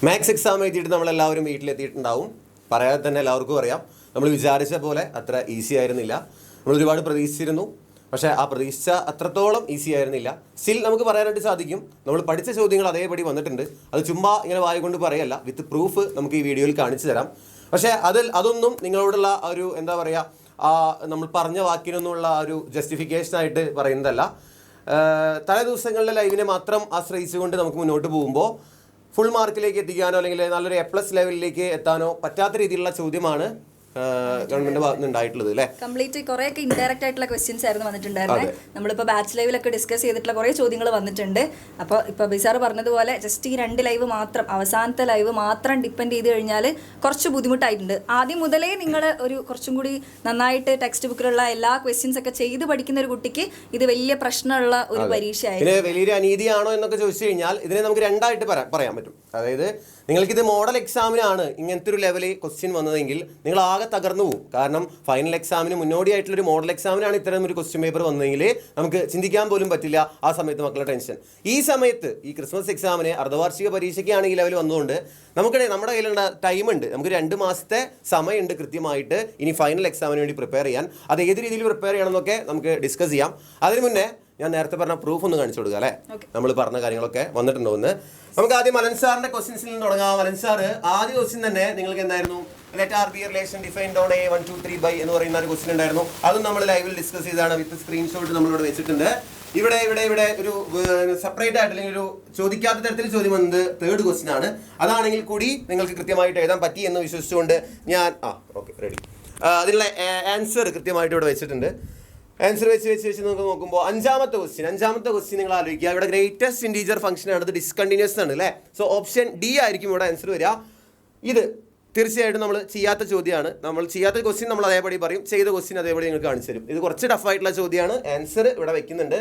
Maths exam എഴുതിയിട്ട് നമ്മളെല്ലാവരും വീട്ടിലെത്തിയിട്ടുണ്ടാവും. പറയാതെ തന്നെ എല്ലാവർക്കും അറിയാം, നമ്മൾ വിചാരിച്ച പോലെ അത്ര ഈസി ആയിരുന്നില്ല. നമ്മൾ ഒരുപാട് പ്രതീക്ഷിച്ചിരുന്നു, പക്ഷേ ആ പ്രതീക്ഷിച്ച അത്രത്തോളം ഈസി ആയിരുന്നില്ല. സ്റ്റിൽ നമുക്ക് പറയാനായിട്ട് സാധിക്കും, നമ്മൾ പഠിച്ച ചോദ്യങ്ങൾ അതേപടി വന്നിട്ടുണ്ട്. അത് ചുമ്മാ ഇങ്ങനെ വായ കൊണ്ട് പറയല്ല, വിത്ത് പ്രൂഫ് നമുക്ക് ഈ വീഡിയോയിൽ കാണിച്ചു തരാം. പക്ഷേ അതൊന്നും നിങ്ങളോടുള്ള ഒരു എന്താ പറയുക, നമ്മൾ പറഞ്ഞ വാക്കിനൊന്നുമുള്ള ഒരു ജസ്റ്റിഫിക്കേഷനായിട്ട് പറയുന്നതല്ല. തലേ ദിവസങ്ങളിലെ ലൈവിനെ മാത്രം ആശ്രയിച്ചുകൊണ്ട് നമുക്ക് മുന്നോട്ട് പോകുമ്പോൾ ഫുൾ മാർക്കിലേക്ക് എത്തിക്കാനോ അല്ലെങ്കിൽ നല്ലൊരു A+ ലെവലിലേക്ക് എത്താനോ പറ്റാത്ത രീതിയിലുള്ള ചോദ്യമാണ് ഗവൺമെന്റ് ഭാഗത്ത് ഉണ്ടായിട്ടുള്ളത് അല്ലേ. കംപ്ലീറ്റ് കുറേയൊക്കെ ഇൻഡയറക്റ്റ് ആയിട്ടുള്ള ക്വസ്റ്റ്യൻസ് ആയിരുന്നു വന്നിട്ടുണ്ടായിരുന്നത്. നമ്മളിപ്പോൾ ബാച്ച് ലൈവിലൊക്കെ ഡിസ്കസ് ചെയ്തിട്ടുള്ള കുറേ ചോദ്യങ്ങൾ വന്നിട്ടുണ്ട്. അപ്പോൾ ഇപ്പോൾ ബിസാർ പറഞ്ഞതുപോലെ ജസ്റ്റ് ഈ 2 ലൈവ് മാത്രം, അവസാനത്തെ ലൈവ് മാത്രം ഡിപ്പെൻഡ് ചെയ്ത് കഴിഞ്ഞാൽ കുറച്ച് ബുദ്ധിമുട്ടായിട്ടുണ്ട്. ആദ്യം മുതലേ നിങ്ങൾ ഒരു കുറച്ചും കൂടി നന്നായിട്ട് ടെക്സ്റ്റ് ബുക്കിലുള്ള എല്ലാ ക്വസ്റ്റ്യൻസ് ഒക്കെ ചെയ്ത് പഠിക്കുന്ന ഒരു കുട്ടിക്ക് ഇത് വലിയ പ്രശ്നമുള്ള ഒരു പരീക്ഷയായിരുന്നു. ഇതിന് വലിയൊരു അനീതിയാണോ എന്നൊക്കെ ചോദിച്ചു കഴിഞ്ഞാൽ ഇതിനെ നമുക്ക് രണ്ടായിട്ട് പറയാൻ പറ്റും. അതായത് നിങ്ങൾക്കിത് മോഡൽ എക്സാമിനാണ് ഇങ്ങനത്തെ ഒരു ലെവലിൽ ക്വസ്റ്റ്യൻ വന്നതെങ്കിൽ നിങ്ങൾ ആകെ തകർന്നു പോകും. കാരണം ഫൈനൽ എക്സാമിന് മുന്നോടിയായിട്ടുള്ളൊരു മോഡൽ എക്സാമിനാണ് ഇത്തരം ഒരു ക്വസ്റ്റ്യൻ പേപ്പർ വന്നതെങ്കിൽ നമുക്ക് ചിന്തിക്കാൻ പോലും പറ്റില്ല ആ സമയത്ത് മക്കളുടെ ടെൻഷൻ. ഈ സമയത്ത് ഈ ക്രിസ്മസ് എക്സാമിന് അർദ്ധവാർഷിക പരീക്ഷയ്ക്കാണ് ഈ ലെവൽ വന്നുകൊണ്ട് നമ്മുടെ കയ്യിലുള്ള ടൈമുണ്ട്. നമുക്ക് 2 മാസത്തെ സമയമുണ്ട് കൃത്യമായിട്ട് ഇനി ഫൈനൽ എക്സാമിന് വേണ്ടി പ്രിപ്പയർ ചെയ്യാൻ. അത് ഏത് രീതിയിൽ പ്രിപ്പയർ ചെയ്യണമെന്നൊക്കെ നമുക്ക് ഡിസ്കസ് ചെയ്യാം. അതിന് മുന്നേ ഞാൻ നേരത്തെ പറഞ്ഞ പ്രൂഫ് ഒന്ന് കാണിച്ചു കൊടുക്കുക അല്ലേ, നമ്മൾ പറഞ്ഞ കാര്യങ്ങളൊക്കെ വന്നിട്ടുണ്ടോ എന്ന്. നമുക്ക് ആദ്യം അലൻ സാറിന്റെ ക്വസ്റ്റ്യൻസിൽ നിന്ന് തുടങ്ങാം. അലൻ സാർ ആദ്യ ക്വസ്റ്റ്യൻ തന്നെ നിങ്ങൾക്ക് എന്തായിരുന്നു, let R be relation defined on A 1 2 3 by എന്ന് പറയുന്ന ഒരു ക്വസ്റ്റ്യൻ ഉണ്ടായിരുന്നു. അതും നമ്മൾ ലൈവിൽ ഡിസ്കസ് ചെയ്താണ്, വിത്ത് സ്ക്രീൻഷോട്ട് നമ്മളിവിടെ വെച്ചിട്ടുണ്ട്. ഇവിടെ ഒരു സെപ്പറേറ്റ് ആയിട്ട് അല്ലെങ്കിൽ ഒരു ചോദിക്കാത്ത തരത്തിൽ ചോദ്യം വന്നത് 3rd ക്വസ്റ്റ്യൻ ആണ്. അതാണെങ്കിൽ കൂടി നിങ്ങൾക്ക് കൃത്യമായിട്ട് എഴുതാൻ പറ്റി എന്ന് വിശ്വസിച്ചുകൊണ്ട് ഞാൻ ഓക്കെ റെഡി. അതിനുള്ള ആൻസർ കൃത്യമായിട്ട് ഇവിടെ വെച്ചിട്ടുണ്ട്. ആൻസർ വെച്ച് നമുക്ക് നോക്കുമ്പോൾ അഞ്ചാമത്തെ ക്വസ്റ്റ്യൻ നിങ്ങൾ ആലോചിക്കുക. ഇവിടെ ഗ്രേറ്റസ്റ്റ് ഇൻറ്റീജർ ഫംഗ്ഷൻ ആണ്, ഇത് ഡിസ്കണ്ടിന്യൂസ് ആണ് അല്ലേ. സോ ഓപ്ഷൻ ഡി ആയിരിക്കും ഇവിടെ ആൻസർ വരിക. ഇത് തീർച്ചയായിട്ടും നമ്മൾ ചെയ്യാത്ത ചോദ്യമാണ്. നമ്മൾ ചെയ്യാത്ത ക്വസ്റ്റ്യൻ നമ്മൾ അതേപടി പറയും, ചെയ്ത ക്വസ്റ്റ്യൻ അതേപടി നിങ്ങൾക്ക് കാണിച്ചു തരും. ഇത് കുറച്ച് ടഫായിട്ടുള്ള ചോദ്യമാണ്. ആൻസർ ഇവിടെ വെക്കുന്നുണ്ട്.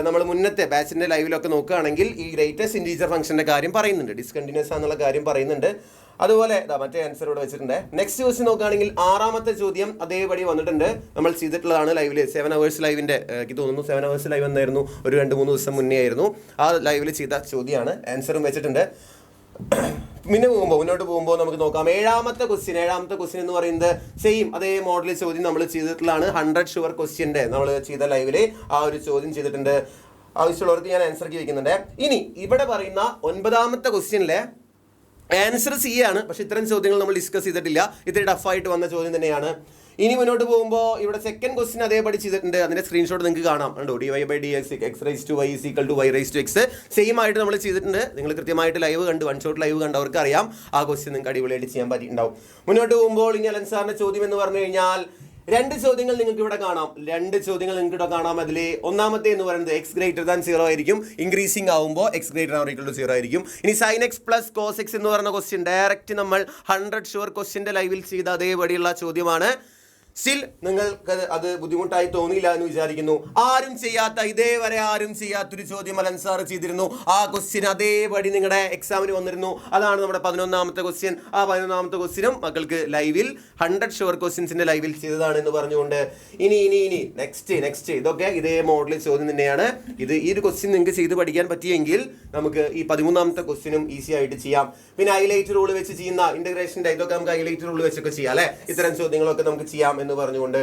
നമ്മൾ മുന്നത്തെ ബാച്ചിൻ്റെ ലൈവിലൊക്കെ നോക്കുകയാണെങ്കിൽ ഈ ഗ്രേറ്റസ്റ്റ് ഇൻറ്റീജർ ഫംഗ്ഷൻ്റെ കാര്യം പറയുന്നുണ്ട്, ഡിസ്കണ്ടിന്യൂസ് ആണെന്നുള്ള കാര്യം പറയുന്നുണ്ട്. അതുപോലെ മറ്റേ ആൻസർ ഇവിടെ വെച്ചിട്ടുണ്ട്. നെക്സ്റ്റ് ക്വസ്റ്റ്യൻ നോക്കുകയാണെങ്കിൽ 6ാമത്തെ ചോദ്യം അതേപടി വന്നിട്ടുണ്ട്. നമ്മൾ ചെയ്തിട്ടുള്ളതാണ് ലൈവിൽ 7 hours ലൈവിൻ്റെ, എനിക്ക് തോന്നുന്നു 7 hours ലൈവ് എന്നായിരുന്നു, ഒരു 2-3 ദിവസം മുന്നേ ആയിരുന്നു. ആ ലൈവിൽ ചെയ്ത ചോദ്യമാണ്, ആൻസറും വെച്ചിട്ടുണ്ട്. മുന്നോട്ട് പോകുമ്പോൾ നമുക്ക് നോക്കാം 7ാമത്തെ ക്വസ്റ്റ്യൻ എന്ന് പറയുന്നത് സെയിം അതേ മോഡൽ ചോദ്യം നമ്മൾ ചെയ്തിട്ടുള്ളതാണ്. 100 ഷുവർ ക്വസ്റ്റ്യൻ്റെ നമ്മൾ ചെയ്ത ലൈവിൽ ആ ഒരു ചോദ്യം ചെയ്തിട്ടുണ്ട്. ആവശ്യമുള്ളവർക്ക് ഞാൻ ആൻസർക്ക് വയ്ക്കുന്നുണ്ട്. ഇനി ഇവിടെ പറയുന്ന 9ാമത്തെ ക്വസ്റ്റ്യനിലെ ആൻസർ C ആണ്. പക്ഷെ ഇത്തരം ചോദ്യങ്ങൾ നമ്മൾ ഡിസ്കസ് ചെയ്തിട്ടില്ല, ഇത്തിരി ടഫായിട്ട് വന്ന ചോദ്യം തന്നെയാണ്. ഇനി മുന്നോട്ട് പോകുമ്പോൾ ഇവിടെ 2nd ക്വസ്റ്റ്യൻ അതേപടി ചെയ്തിട്ടുണ്ട്. അതിന്റെ സ്ക്രീൻഷോട്ട് നിങ്ങൾക്ക് കാണാം, കണ്ടോ, dy/dx x⁻y = y⁻x സെയിം ആയിട്ട് നമ്മൾ ചെയ്തിട്ടുണ്ട്. നിങ്ങൾ കൃത്യമായിട്ട് ലൈവ് കണ്ട് വൺ ഷോട്ട് ലൈവ് കണ്ടവർക്ക് അറിയാം ആ ക്വസ്റ്റ്യൻ നിങ്ങൾക്ക് അടിപൊളിയായിട്ട് ചെയ്യാൻ പറ്റിയിട്ടുണ്ടാവും. മുന്നോട്ട് പോകുമ്പോൾ ഇനി അലൻ സാറിന്റെ ചോദ്യം എന്ന് പറഞ്ഞു കഴിഞ്ഞാൽ 2 ചോദ്യങ്ങൾ നിങ്ങൾക്ക് ഇവിടെ കാണാം. അതിൽ ഒന്നാമത്തെ എന്ന് പറയുന്നത് x greater than 0 ആയിരിക്കും. ഇൻക്രീസിംഗ് ആവുമ്പോൾ x greater than or equal to 0 ആയിരിക്കും. ഇനി sin x plus cos x എന്ന് പറയുന്ന ക്വസ്റ്റ്യൻ ഡയറക്റ്റ് നമ്മൾ 100 ഷുവർ ക്വസ്റ്റ്യൻ്റെ ലൈവിൽ ചെയ്ത അതേപടിയുള്ള ചോദ്യമാണ്. സ്റ്റിൽ നിങ്ങൾക്ക് അത് ബുദ്ധിമുട്ടായി തോന്നിയില്ല എന്ന് വിചാരിക്കുന്നു. ഇതേവരെ ആരും ചെയ്യാത്തൊരു ചോദ്യം അലൻ സാർ ചെയ്തിരുന്നു. ആ ക്വസ്റ്റ്യൻ അതേപടി നിങ്ങളുടെ എക്സാമിന് വന്നിരുന്നു. അതാണ് നമ്മുടെ 11ാമത്തെ ക്വസ്റ്റ്യൻ. ആ 11ാമത്തെ ക്വസ്റ്റ്യനും മക്കൾക്ക് ലൈവിൽ 100 ഷുവർ ക്വസ്റ്റ്യൻസിന്റെ ലൈവിൽ ചെയ്തതാണ് എന്ന് പറഞ്ഞുകൊണ്ട് ഇനി നെക്സ്റ്റ് ഇതൊക്കെ ഇതേ മോഡൽ ചോദ്യം തന്നെയാണ്. ഈ ഒരു ക്വസ്റ്റ്യൻ നിങ്ങൾക്ക് ചെയ്ത് പഠിക്കാൻ പറ്റിയെങ്കിൽ നമുക്ക് ഈ 13ാമത്തെ ക്വസ്റ്റ്യനും ഈസി ആയിട്ട് ചെയ്യാം. പിന്നെ ഹൈലൈറ്റ് റൂൾ വെച്ച് ചെയ്യുന്ന ഇന്റഗ്രേഷൻ്റെ ഇതൊക്കെ നമുക്ക് ഹൈലൈറ്റ് റൂൾ വെച്ചൊക്കെ ചെയ്യാം അല്ലെ. ഇത്തരം ചോദ്യങ്ങളൊക്കെ നമുക്ക് ചെയ്യാം എന്ന് പറഞ്ഞുകൊണ്ട്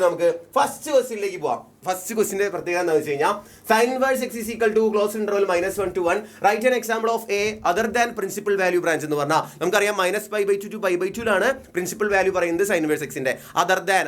നമുക്ക് ഫസ്റ്റ് ക്വസ്റ്റ്യനിലേക്ക് പോവാം. ഫസ്റ്റ് ക്വസ്റ്റ്യന്റെ പ്രത്യേകത എന്താ വെച്ച് കഴിഞ്ഞാൽ sin inverse x is equal to closed interval -1 to 1 write an example of a other than principal value branch എന്ന് പറഞ്ഞാൽ നമുക്കറിയാം -π/2 to π/2 ലാണ് പ്രിൻസിപ്പൽ വാല്യൂ പറയുന്നത് sin inverse x-ന്റെ.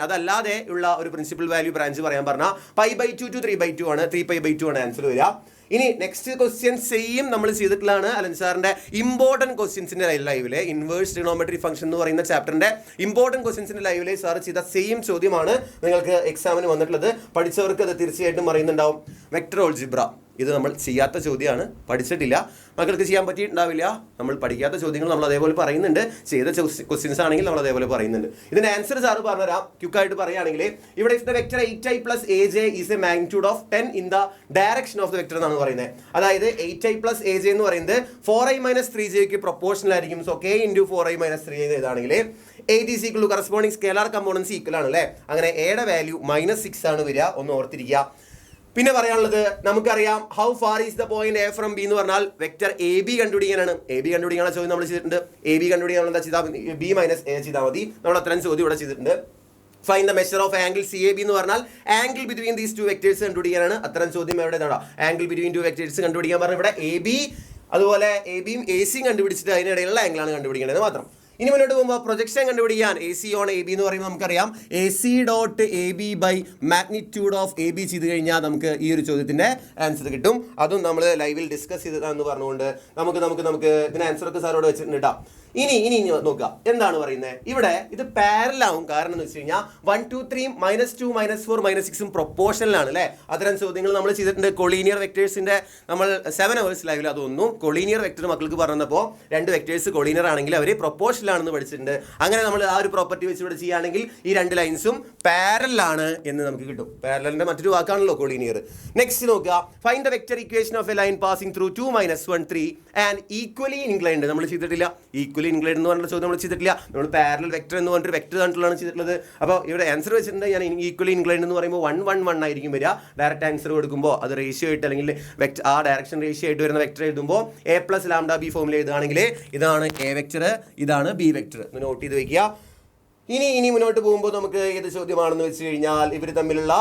അതല്ലാതെ ഉള്ള ഒരു പ്രിൻസിപ്പൽ വാല്യൂ ബ്രാഞ്ച് പറയാൻ പറഞ്ഞാൽ π/2 to 3/2 ആണ്, 3π/2 ആണ് ആൻസർ വരിക. ഇനി നെക്സ്റ്റ് ക്വസ്റ്റ്യൻ സെയിം നമ്മൾ ചെയ്തിട്ടുള്ളതാണ് അലൻ സാറിന്റെ ഇമ്പോർട്ടൻറ്റ് ക്വസ്റ്റ്യൻസിന്റെ ലൈവിലെ ഇൻവേഴ്സ് ട്രിഗണോമെട്രി ഫംഗ്ഷൻ എന്ന് പറയുന്ന ചാപ്റ്ററിന്റെ ഇമ്പോർട്ടൻറ്റ് ക്വസ്റ്റ്യൻസിന്റെ ലൈവിലെ സാർ ചെയ്ത സെയിം ചോദ്യമാണ് നിങ്ങൾക്ക് എക്സാമിന് വന്നിട്ടുള്ളത്. പഠിച്ചവർക്ക് അത് തീർച്ചയായിട്ടും അറിയുന്നുണ്ടാവും. വെക്ടർ ഓൾജിബ്ര ഇത് നമ്മൾ ചെയ്യാത്ത ചോദ്യമാണ്, പഠിച്ചിട്ടില്ല, മക്കൾക്ക് ചെയ്യാൻ പറ്റിയിട്ടുണ്ടാവില്ല. നമ്മൾ പഠിക്കാത്ത ചോദ്യങ്ങൾ നമ്മൾ അതേപോലെ പറയുന്നുണ്ട്, ചെയ്ത ക്വസ്റ്റ്യൻസ് ആണെങ്കിൽ നമ്മൾ അതേപോലെ പറയുന്നുണ്ട്. ഇതിന്റെ ആൻസർ സാറ് പറഞ്ഞുതരാം. ക്വിക്കായിട്ട് പറയുകയാണെങ്കിൽ ഇവിടെ if the vector 8i plus aj is a magnitude of 10 in the direction of the vector എന്നാണ് പറയുന്നത്. അതായത് 8i plus aj എന്ന് പറയുന്നത് 4i minus 3jക്ക് പ്രൊപ്പോർഷണൽ ആയിരിക്കും. So k into 4i minus 3j ഏതാണെങ്കിൽ 8 is equal to corresponding scalar components equal ആണ് അല്ലേ. അങ്ങനെ എയുടെ വാല്യൂ -6 ആണ് വരിക, ഒന്ന് ഓർത്തിരിക്കുക. പിന്നെ പറയാനുള്ളത് നമുക്കറിയാം how far is the point A from B എന്ന് പറഞ്ഞാൽ വെക്ടർ എ ബി കണ്ടുപിടിക്കാനാണ്. എ ബി കണ്ടുപിടിക്കാനുള്ള ചോദ്യം നമ്മൾ ചെയ്തിട്ടുണ്ട്. എ ബി കണ്ടുപിടിക്കാൻ എന്താ ചെയ്താൽ ബി മൈനസ് എ ചെയ്താൽ മതി. നമ്മൾ അത്രയും ചോദ്യം ഇവിടെ ചെയ്തിട്ടുണ്ട്. Fine the measure of angle C A B എന്ന് പറഞ്ഞാൽ angle between these two vectors കണ്ടുപിടിക്കാനാണ്. അത്തരം ചോദ്യം എവിടെ ഇതാണോ ആംഗിൾ ബിറ്റ്വീൻ ടു വെക്ടേഴ്സ് കണ്ടുപിടിക്കാൻ പറഞ്ഞാൽ ഇവിടെ എ ബി അതുപോലെ എ ബിയും എ സിയും കണ്ടുപിടിച്ചിട്ട് അതിനിടയിലുള്ള ആംഗിളാണ് കണ്ടുപിടിക്കേണ്ടത് മാത്രം. ഇനി മുന്നോട്ട് പോകുമ്പോൾ പ്രൊജക്ഷൻ കണ്ടുപിടിക്കാൻ A C on A B എന്ന് പറയുമ്പോൾ നമുക്കറിയാം A C dot A B by magnitude of A B ചെയ്ത് കഴിഞ്ഞാൽ നമുക്ക് ഈ ഒരു ചോദ്യത്തിൻ്റെ ആൻസർ കിട്ടും. അതും നമ്മൾ ലൈവിൽ ഡിസ്കസ് ചെയ്തതാണെന്ന് പറഞ്ഞുകൊണ്ട് നമുക്ക് ഇതിന് ആൻസറൊക്കെ സാറോട് വെച്ചിട്ടുണ്ട് കേട്ടോ. ഇനി നോക്കുക എന്താണ് പറയുന്നത്. ഇവിടെ ഇത് പാരലാവും. കാരണം എന്ന് വെച്ച് കഴിഞ്ഞാൽ 1 2 3 -2 -4 -6 പ്രൊപ്പോർഷനിലാണ് അല്ലേ. അത്തരം ചോദ്യങ്ങൾ നമ്മൾ ചെയ്തിട്ടുണ്ട്. കൊളീനിയർ വെക്ടേഴ്സിന്റെ നമ്മൾ 7 hours ലൈവിൽ അതൊന്നും കൊളീനിയർ വെക്ടർ മക്കൾക്ക് പറഞ്ഞപ്പോൾ 2 വെക്ടേഴ്സ് കൊളീനിയർ ആണെങ്കിൽ അവർ പ്രൊപ്പോർഷനിലാണെന്ന് പഠിച്ചിട്ടുണ്ട്. അങ്ങനെ നമ്മൾ ആ ഒരു പ്രോപ്പർട്ടി വെച്ച് ഇവിടെ ചെയ്യുകയാണെങ്കിൽ ഈ 2 ലൈൻസും പാരലാണ് എന്ന് നമുക്ക് കിട്ടും. പാരലിന്റെ മറ്റൊരു വാക്കാണല്ലോ കൊളീനിയർ. നെക്സ്റ്റ് നോക്കുക. Find the vector equation of A line passing through 2 - 1 3 and equally inclined. നമ്മൾ ചെയ്തിട്ടില്ല. ഈക്വലി ഇൻക്ലൈൻഡ് എന്ന് പറഞ്ഞ ചോദ്യം നമ്മൾ ചെയ്തിട്ടില്ല. നമ്മൾ പാരലൽ വെക്ടർ എന്ന് പറഞ്ഞിട്ട് വെക്ടർ കണ്ടിട്ടുള്ളതാണ് ചെയ്തിട്ടുള്ളത്. അപ്പോൾ ഇവിടെ ആൻസർ വെച്ചിട്ടുണ്ട്. ഞാൻ ഈക്വലി ഇൻക്ലൈൻഡ് എന്ന് പറയുമ്പോൾ 1 1 1 ആയിരിക്കും വരിക. ഡയറക്റ്റ് ആൻസർ കൊടുക്കുമ്പോൾ അത് റേഷ്യോ ആയിട്ട് അല്ലെങ്കിൽ ആ ഡയറക്ഷൻ റേഷ്യോ ആയിട്ട് വരുന്ന വെക്ടർ എഴുതുമ്പോൾ a + λb ഫോമിൽ എഴുതുകയാണെങ്കിൽ ഇതാണ് എ വെക്ടർ, ഇതാണ് ബി വെക്ടർ. നോട്ട് ചെയ്ത് വെക്കുക. ഇനി മുന്നോട്ട് പോകുമ്പോൾ നമുക്ക് ഏത് ചോദ്യമാണെന്ന് വെച്ച് കഴിഞ്ഞാൽ ഇവർ തമ്മിലുള്ള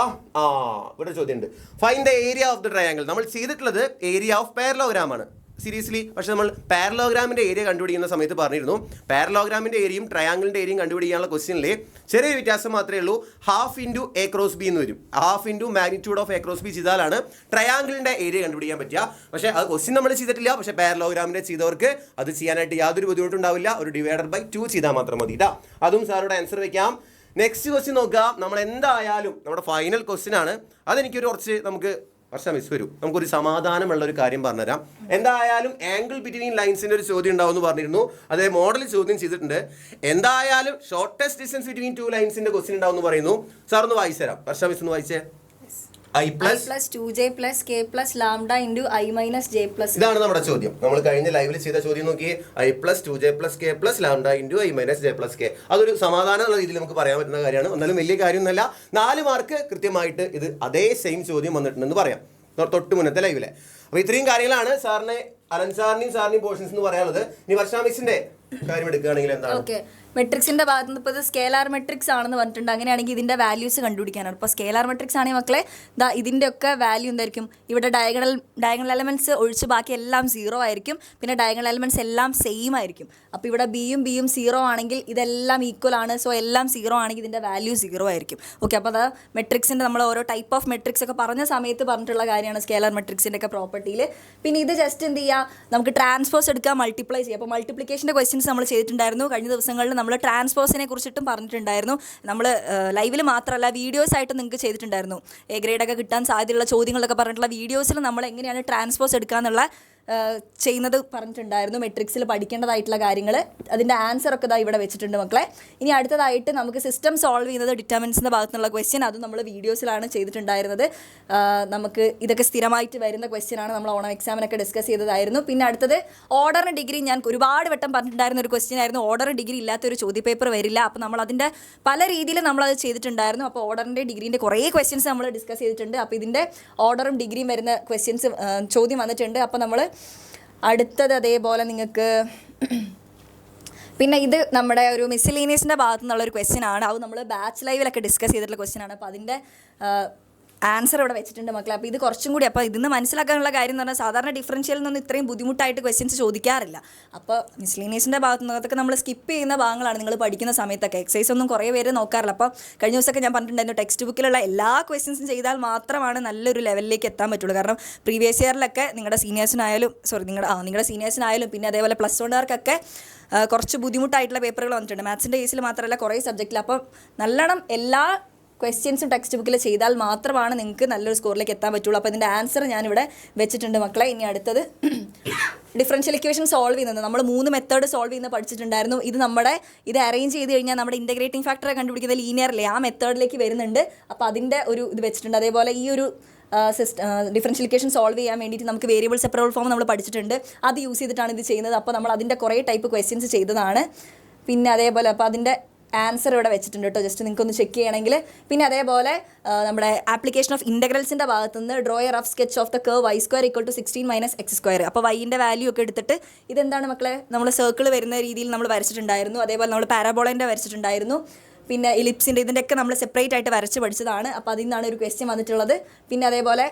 ഇവിടെ ചോദ്യമുണ്ട്. Find the area of the triangle. നമ്മൾ ചെയ്തിട്ടുള്ളത് ഏരിയ ഓഫ് പാരലോഗ്രാം ആണ് സീരീസ്ലി. പക്ഷെ നമ്മൾ പാരലോഗ്രാമിൻ്റെ ഏരിയ കണ്ടുപിടിക്കുന്ന സമയത്ത് പറഞ്ഞിരുന്നു പാരലോഗ്രാമിൻ്റെ ഏരിയയും ട്രയാങ്കിളിൻ്റെ ഏരിയയും കണ്ടുപിടിക്കാനുള്ള ക്വസ്റ്റ്യനിൽ ചെറിയൊരു വ്യത്യാസം മാത്രമേ ഉള്ളൂ. Half into A cross B എന്ന് വരും. Half into magnitude of A cross B ചെയ്താലാണ് ട്രയാങ്കിളിൻ്റെ ഏരിയ കണ്ടുപിടിക്കാൻ പറ്റുക. പക്ഷേ അത് ക്വസ്റ്റ്യൻ നമ്മൾ ചെയ്തിട്ടില്ല. പക്ഷേ പാരലോഗ്രാമിൻ്റെ ചെയ്തവർക്ക് അത് ചെയ്യാനായിട്ട് യാതൊരു ബുദ്ധിമുട്ടുണ്ടാവില്ല. ഒരു /2 ചെയ്താൽ മാത്രം മതി കേട്ടോ. അതും സാറോട് ആൻസർ വെക്കാം. നെക്സ്റ്റ് ക്വസ്റ്റ്യൻ നോക്കുക. നമ്മൾ എന്തായാലും നമ്മുടെ ഫൈനൽ ക്വസ്റ്റ്യൻ ആണ്. അതെനിക്കൊരു കുറച്ച് നമുക്ക് മിസ് വരും. നമുക്കൊരു സമാധാനമുള്ള ഒരു കാര്യം പറഞ്ഞുതരാം. എന്തായാലും ആംഗിൾ ബിറ്റ്വീൻ ലൈൻസിൻ്റെ ഒരു ചോദ്യം ഉണ്ടാവുമെന്ന് പറഞ്ഞിരുന്നു. അതേ മോഡൽ ചോദ്യം ചെയ്തിട്ടുണ്ട്. എന്തായാലും ഷോർട്ടസ്റ്റ് ഡിസ്റ്റൻസ് ബിറ്റ്വീൻ 2 ലൈൻസിൻ്റെ ക്വസ്റ്റ്യൻ ഉണ്ടാവുമെന്ന് പറയുന്നു. സാർ ഒന്ന് വായിച്ചു തരാം. മിസ് ഒന്ന് വായിച്ചേ. I plus 2j plus k plus lambda into I minus j plus. ഇതാണ് നമ്മുടെ ചോദ്യം. നമ്മൾ കഴിഞ്ഞ ലൈവിൽ ചെയ്ത ചോദ്യം നോക്കി. I plus 2j plus k plus lambda into I minus j plus k. അതൊരു സമാധാനമുള്ള രീതിയിൽ നമുക്ക് പറയാൻ പറ്റുന്ന കാര്യമാണ്. എന്നാലും വലിയ കാര്യമൊന്നുമല്ല. 4 മാർക്ക് കൃത്യമായിട്ട് ഇത് അതേ സെയിം ചോദ്യം വന്നിട്ടുണ്ടെന്ന് പറയാം തൊട്ട് മുന്നത്തെ ലൈവിലെ. അപ്പോൾ ഇത്രയും കാര്യങ്ങളാണ് സാറിനെ അലൻ സാറിനെയും പോർഷൻസ് എന്ന് പറയാനുള്ളത്. ഇനി വർഷ മിസ്സിന്റെ കാര്യം എടുക്കുകയാണെങ്കിൽ എന്താണ് മെട്രിക്സിന്റെ ഭാഗത്ത് നിന്ന് ഇപ്പോൾ ഇത് സ്കേലാർ മെട്രിക്സ് ആണെന്ന് പറഞ്ഞിട്ടുണ്ട്. അങ്ങനെയാണെങ്കിൽ ഇതിന്റെ വാല്യൂസ് കണ്ടുപിടിക്കാനാണ്. ഇപ്പോൾ സ്കേലാർ മെട്രിക്സ് ആണെങ്കിൽ മക്കളെ ഇതിന്റെ ഒക്കെ വാല്യൂ എന്തായിരിക്കും? ഇവിടെ ഡയഗണൽ എലമെന്റ്സ് ഒഴിച്ച് ബാക്കി എല്ലാം 0 ആയിരിക്കും. പിന്നെ ഡയഗണൽ എലമെന്റ്സ് എല്ലാം സെയിം ആയിരിക്കും. അപ്പോൾ ഇവിടെ ബിയും 0 ആണെങ്കിൽ ഇതെല്ലാം ഈക്വൽ ആണ്. സോ എല്ലാം 0 ആണെങ്കിൽ ഇതിന്റെ വാല്യൂ 0 ആയിരിക്കും. ഓക്കെ, അപ്പോൾ അത് മെട്രിക്സിന്റെ നമ്മൾ ഓരോ ടൈപ്പ് ഓഫ് മെട്രിക്സ് ഒക്കെ പറഞ്ഞ സമയത്ത് പറഞ്ഞിട്ടുള്ള കാര്യമാണ് സ്കേലാർ മെട്രിക്സിന്റെ ഒക്കെ പ്രോപ്പർട്ടിയിൽ. പിന്നെ ഇത് ജസ്റ്റ് എന്ത് ചെയ്യുക, നമുക്ക് ട്രാൻസ്പോസ് എടുക്കുക, മൾട്ടിപ്ലൈ ചെയ്യുക. അപ്പോൾ മൾട്ടിപ്ലിക്കേഷൻ്റെ ക്വസ്റ്റ്യൻസ് നമ്മൾ ചെയ്തിട്ടുണ്ടായിരുന്നു. കഴിഞ്ഞ ദിവസങ്ങളിൽ നമ്മൾ ട്രാൻസ്പോസിനെ കുറിച്ചിട്ടും പറഞ്ഞിട്ടുണ്ടായിരുന്നു. നമ്മൾ ലൈവിൽ മാത്രമല്ല വീഡിയോസ് ആയിട്ട് നിങ്ങൾക്ക് ചെയ്തിട്ടുണ്ടായിരുന്നു. എ ഗ്രേഡൊക്കെ കിട്ടാൻ സാധ്യതയുള്ള ചോദ്യങ്ങളൊക്കെ പറഞ്ഞിട്ടുള്ള വീഡിയോസിൽ നമ്മൾ എങ്ങനെയാണ് ട്രാൻസ്പോസ് എടുക്കുക എന്നുള്ള ചെയ്യുന്നത് പറഞ്ഞിട്ടുണ്ടായിരുന്നു. മെട്രിക്സിൽ പഠിക്കേണ്ടതായിട്ടുള്ള കാര്യങ്ങൾ അതിൻ്റെ ആൻസറൊക്കെ ഇതാ ഇവിടെ വെച്ചിട്ടുണ്ട് മക്കളെ. ഇനി അടുത്തതായിട്ട് നമുക്ക് സിസ്റ്റം സോൾവ് ചെയ്യുന്നത് ഡിറ്റർമിനൻസിൻ്റെ ഭാഗത്തുനിന്നുള്ള ക്വസ്റ്റ്യൻ, അതും നമ്മൾ വീഡിയോസിലാണ് ചെയ്തിട്ടുണ്ടായിരുന്നത്. നമുക്ക് ഇതൊക്കെ സ്ഥിരമായിട്ട് വരുന്ന ക്വസ്റ്റ്യൻ ആണ്. നമ്മൾ ഓണം എക്സാമിനൊക്കെ ഡിസ്കസ് ചെയ്തതായിരുന്നു. പിന്നെ അടുത്തത് ഓർഡറിന് ഡിഗ്രി. ഞാൻ ഒരുപാട് വട്ടം പറഞ്ഞിട്ടുണ്ടായിരുന്ന ഒരു ക്വസ്റ്റ്യൻ ആയിരുന്നു. ഓർഡർ ഡിഗ്രി ഇല്ലാത്തൊരു ചോദ്യപേപ്പർ വരില്ല. അപ്പോൾ നമ്മൾ അതിൻ്റെ പല രീതിയിൽ നമ്മളത് ചെയ്തിട്ടുണ്ടായിരുന്നു. അപ്പോൾ ഓർഡറിൻ്റെ ഡിഗ്രീൻ്റെ കുറേ ക്വസ്റ്റ്യൻസ് നമ്മൾ ഡിസ്കസ് ചെയ്തിട്ടുണ്ട്. അപ്പോൾ ഇതിൻ്റെ ഓർഡറും ഡിഗ്രിയും വരുന്ന ക്വസ്റ്റ്യൻസ് ചോദ്യം വന്നിട്ടുണ്ട്. അപ്പോൾ നമ്മൾ അടുത്തത് അതേപോലെ നിങ്ങൾക്ക് പിന്നെ ഇത് നമ്മുടെ ഒരു മിസ്സലേനിയസിൻ്റെ ഭാഗത്തു നിന്നുള്ളൊരു ക്വസ്റ്റ്യൻ ആണ്. അത് നമ്മൾ ബാച്ച് ലൈവിലൊക്കെ ഡിസ്കസ് ചെയ്തിട്ടുള്ള ക്വസ്റ്റ്യൻ ആണ്. അപ്പോൾ അതിൻ്റെ ആൻസർ ഇവിടെ വെച്ചിട്ടുണ്ട് മക്കളെ. അപ്പോൾ ഇത് കുറച്ചും കൂടി അപ്പോൾ ഇതിന്ന് മനസ്സിലാക്കാനുള്ള കാര്യം എന്ന് പറഞ്ഞാൽ സാധാരണ ഡിഫറൻഷ്യലിൽ നിന്നും ഇത്രയും ബുദ്ധിമുട്ടായിട്ട് ക്വസ്റ്റ്യൻസ് ചോദിക്കാറില്ല. അപ്പോൾ മിസ്ലീനിയസിൻ്റെ ഭാഗത്തു നിന്നതൊക്കെ നമ്മൾ സ്കിപ്പ് ചെയ്യുന്ന ഭാഗങ്ങളാണ് നിങ്ങൾ പഠിക്കുന്ന സമയത്തൊക്കെ. എക്സസൈസ് ഒന്നും കുറേ പേര് നോക്കാറില്ല. അപ്പോൾ കഴിഞ്ഞ ദിവസമൊക്കെ ഞാൻ പറഞ്ഞിട്ടുണ്ടായിരുന്നു ടെക്സ്റ്റ് ബുക്കിലുള്ള എല്ലാ ക്വസ്റ്റ്യൻസും ചെയ്താൽ മാത്രമാണ് നല്ലൊരു ലെവലിലേക്ക് എത്താൻ പറ്റുള്ളൂ. കാരണം പ്രീവിയസ് ഇയറിലൊക്കെ നിങ്ങളുടെ സീനിയേഴ്സിനായാലും നിങ്ങളുടെ സീനിയേഴ്സിനായാലും പിന്നെ അതേപോലെ പ്ലസ് വണ്ണുകാർക്കൊക്കെ കുറച്ച് ബുദ്ധിമുട്ടായിട്ടുള്ള പേപ്പറുകൾ വന്നിട്ടുണ്ട്. മാത്സിൻ്റെ കേസിൽ മാത്രമല്ല കുറേ സബ്ജക്റ്റിൽ. അപ്പം നല്ലോണം എല്ലാ ക്വസ്റ്റ്യൻസും ടെക്സ്റ്റ് ബുക്കിൽ ചെയ്താൽ മാത്രമാണ് നിങ്ങൾക്ക് നല്ലൊരു സ്കോറിലേക്ക് എത്താൻ പറ്റുള്ളൂ. അപ്പോൾ ഇതിൻ്റെ ആൻസർ ഞാനിവിടെ വെച്ചിട്ടുണ്ട് മക്കളെ. ഇനി അടുത്തത് ഡിഫറൻഷ്യൽ ഇക്വേഷൻ സോൾവ് ചെയ്യുന്നത് നമ്മൾ 3 മെത്തേഡ് സോൾവ് ചെയ്യുന്നത് പഠിച്ചിട്ടുണ്ടായിരുന്നു. ഇത് അറേഞ്ച് ചെയ്ത് കഴിഞ്ഞാൽ നമ്മുടെ ഇൻ്റഗ്രേറ്റിംഗ് ഫാക്ടറെ കണ്ടുപിടിക്കുന്ന ലീനിയറിലെ ആ മെത്തേഡിലേക്ക് വരുന്നുണ്ട്. അപ്പോൾ അതിൻ്റെ ഒരു ഇത് വെച്ചിട്ടുണ്ട്. അതേപോലെ ഈ ഒരു ഡിഫറൻഷ്യൽ ഇക്വേഷൻ സോൾവ് ചെയ്യാൻ വേണ്ടിയിട്ട് നമുക്ക് വേരിയബിൾ സെപ്പറബിൾ ഫോം നമ്മൾ പഠിച്ചിട്ടുണ്ട്. അത് യൂസ് ചെയ്തിട്ടാണ് ഇത് ചെയ്യുന്നത്. അപ്പോൾ നമ്മൾ അതിൻ്റെ കുറേ ടൈപ്പ് ക്വസ്റ്റ്യൻസ് ചെയ്തതാണ്. പിന്നെ അതേപോലെ അപ്പോൾ അതിൻ്റെ ആൻസർ ഇവിടെ വെച്ചിട്ടുണ്ട് കേട്ടോ, ജസ്റ്റ് നിങ്ങൾക്ക് ഒന്ന് ചെക്ക് ചെയ്യണമെങ്കിൽ. പിന്നെ അതേപോലെ നമ്മുടെ ആപ്ലിക്കേഷൻ ഓഫ് ഇൻ്റഗ്രൽസിൻ്റെ ഭാഗത്ത് നിന്ന് draw a rough sketch of the curve y square equal to 16 - x². അപ്പോൾ വൈൻ്റെ വാല്യൂ ഒക്കെ എടുത്തിട്ട് ഇതെന്താണ് മക്കളെ, നമ്മൾ സർക്കിൾ വരുന്ന രീതിയിൽ നമ്മൾ വരച്ചിട്ടുണ്ടായിരുന്നു. അതേപോലെ നമ്മൾ പാരാബോളേൻ്റെ വരച്ചിട്ടുണ്ടായിരുന്നു. പിന്നെ എലിപ്സിൻ്റെ ഇതിൻ്റെയൊക്കെ നമ്മൾ സെപ്പറേറ്റ് ആയിട്ട് വരച്ച് പഠിച്ചതാണ്. അപ്പോൾ അതിൽ നിന്നാണ് ഒരു ക്വസ്റ്റ്യൻ വന്നിട്ടുള്ളത്. പിന്നെ അതേപോലെ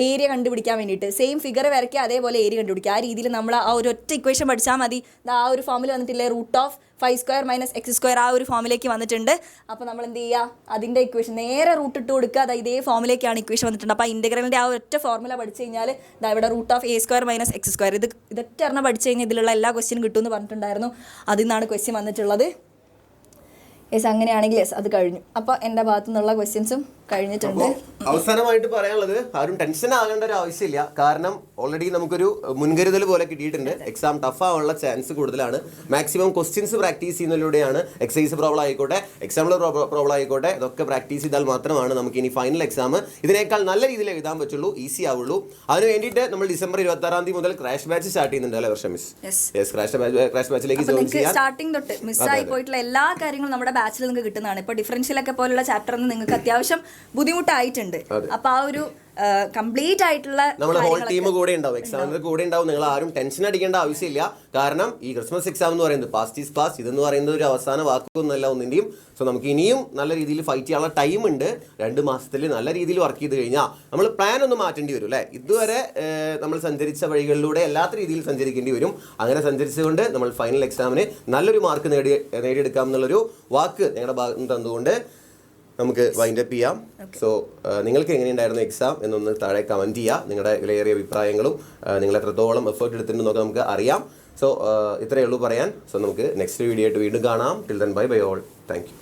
ഏരിയ കണ്ടുപിടിക്കാൻ വേണ്ടിയിട്ട് സെയിം ഫിഗർ വരയ്ക്കുക, അതേപോലെ ഏരിയ കണ്ടുപിടിക്കുക. ആ രീതിയിൽ നമ്മൾ ആ ഒരു ഒറ്റ ഇക്വേഷൻ പഠിച്ചാൽ മതി. ആ ഒരു ഫോമിൽ വന്നിട്ടില്ലേ, √5² - x², ആ ഒരു ഫോമിലേക്ക് വന്നിട്ടുണ്ട്. അപ്പോൾ നമ്മൾ എന്ത് ചെയ്യുക, അതിൻ്റെ ഇക്വേഷൻ നേരെ റൂട്ട് ഇട്ട് കൊടുക്കുക. അത് ഇതേ ഫോമിലേക്കാണ് ഇക്വേഷൻ വന്നിട്ടുണ്ട്. അപ്പോൾ ഇൻ്റഗ്രലിൻ്റെ ആ ഒറ്റ ഫോർമുല പഠിച്ചു കഴിഞ്ഞാൽ ഇവിടെ √(a²- x²) ഇതൊക്കെ പറഞ്ഞാൽ പഠിച്ചു കഴിഞ്ഞാൽ ഇതിലുള്ള എല്ലാ ക്വസ്റ്റ്യനും കിട്ടുമെന്ന് പറഞ്ഞിട്ടുണ്ടായിരുന്നു. അതിൽ നിന്നാണ് ക്വസ്റ്റ്യൻ വന്നിട്ടുള്ളത്. യെസ്, അങ്ങനെയാണെങ്കിൽ യെസ് അത് കഴിഞ്ഞു. അപ്പോൾ എൻ്റെ ഭാഗത്തു നിന്നുള്ള ക്വസ്റ്റ്യൻസും കഴിഞ്ഞിട്ടുണ്ട്. അവസാനമായിട്ട് പറയാനുള്ളത്, ആരും ടെൻഷൻ ആകേണ്ട ഒരു ആവശ്യമില്ല. കാരണം ഓൾറെഡി നമുക്കൊരു മുൻകരുതൽ പോലെ കിട്ടിയിട്ടുണ്ട്. എക്സാം ടഫ് ആവാനുള്ള ചാൻസ് കൂടുതലാണ്. മാക്സിമം ക്വസ്റ്റ്യൻസ് പ്രാക്ടീസ് ചെയ്യുന്നതിലൂടെയാണ്. എക്സസൈസ് പ്രോബ്ലം ആയിക്കോട്ടെ, എക്സാമിലെ പ്രോബ്ലം ആയിക്കോട്ടെ, ഇതൊക്കെ പ്രാക്ടീസ് ചെയ്താൽ മാത്രമാണ് നമുക്ക് ഇനി ഫൈനൽ എക്സാം ഇതിനേക്കാൾ നല്ല രീതിയിൽ എഴുതാൻ പറ്റുള്ളൂ, ഈസി ആവുള്ളൂ. അതിന് വേണ്ടിയിട്ട് നമ്മൾ ഡിസംബർ 26 മുതൽ ക്രാഷ് ബാച്ച് സ്റ്റാർട്ട് ചെയ്യുന്നുണ്ട് അല്ലേ വർഷം മിസ്? ക്രാഷ് ബാച്ചിലേക്ക് ജോയിൻ ചെയ്യാം. സ്റ്റാർട്ടിംഗ് തൊട്ട് മിസ്സായി പോയിട്ടുള്ള എല്ലാ കാര്യങ്ങളും നമ്മുടെ ബാച്ചിൽ നിങ്ങൾക്ക് കിട്ടുന്നതാണ്. ഇപ്പോൾ ഡിഫറൻഷ്യലൊക്കെ പോലുള്ള ചാപ്റ്റർ നിങ്ങൾക്ക് അത്യാവശ്യം ബുദ്ധിമുട്ടായിട്ടുണ്ട്. അപ്പൊ ആ ഒരു കംപ്ലീറ്റ് ആയിട്ടുള്ള നമ്മൾ ഹോൾ ടീം കൂടെ ഉണ്ടാവും, എക്സാമിന്റെ കൂടെ ഉണ്ടാവും. നിങ്ങൾ ആരും ടെൻഷൻ അടിക്കേണ്ട ആവശ്യമില്ല. കാരണം ഈ ക്രിസ്മസ് എക്സാം എന്ന് പറയുന്നത് പാസ്റ്റ് ഈസ് പാസ്റ്റ്, ഇതെന്ന് പറയുന്നത് ഒരു അവസാന വാക്കൊന്നുമല്ല ഒന്നിന്റെയും. സോ നമുക്ക് ഇനിയും നല്ല രീതിയിൽ ഫൈറ്റ് ചെയ്യാനുള്ള ടൈം ഉണ്ട്. 2 മാസത്തിൽ നല്ല രീതിയിൽ വർക്ക് ചെയ്ത് കഴിഞ്ഞാൽ നമ്മൾ പ്ലാൻ ഒന്ന് മാറ്റേണ്ടി വരും അല്ലേ? ഇതുവരെ നമ്മൾ സഞ്ചരിച്ച വഴികളിലൂടെ അല്ലാത്ത രീതിയിൽ സഞ്ചരിക്കേണ്ടി വരും. അങ്ങനെ സഞ്ചരിച്ചുകൊണ്ട് നമ്മൾ ഫൈനൽ എക്സാമിന് നല്ലൊരു മാർക്ക് നേടിയെടുക്കാം എന്നുള്ളൊരു വാക്ക് ഞങ്ങളുടെ ഭാഗത്ത് നിന്ന് തന്നുകൊണ്ട് നമുക്ക് വൈൻഡ് അപ്പ് ചെയ്യാം. സോ നിങ്ങൾക്ക് എങ്ങനെയുണ്ടായിരുന്നു എക്സാം എന്നൊന്ന് താഴെ കമൻറ്റ് ചെയ്യുക. നിങ്ങളുടെ വിലയേറിയ അഭിപ്രായങ്ങളും നിങ്ങൾ എത്രത്തോളം എഫേർട്ട് എടുത്തിട്ടുണ്ടെന്നൊക്കെ നമുക്ക് അറിയാം. സോ ഇത്രയേ ഉള്ളൂ പറയാൻ. സോ നമുക്ക് നെക്സ്റ്റ് വീഡിയോ ആയിട്ട് വീണ്ടും കാണാം. Till then bye all. Thank you.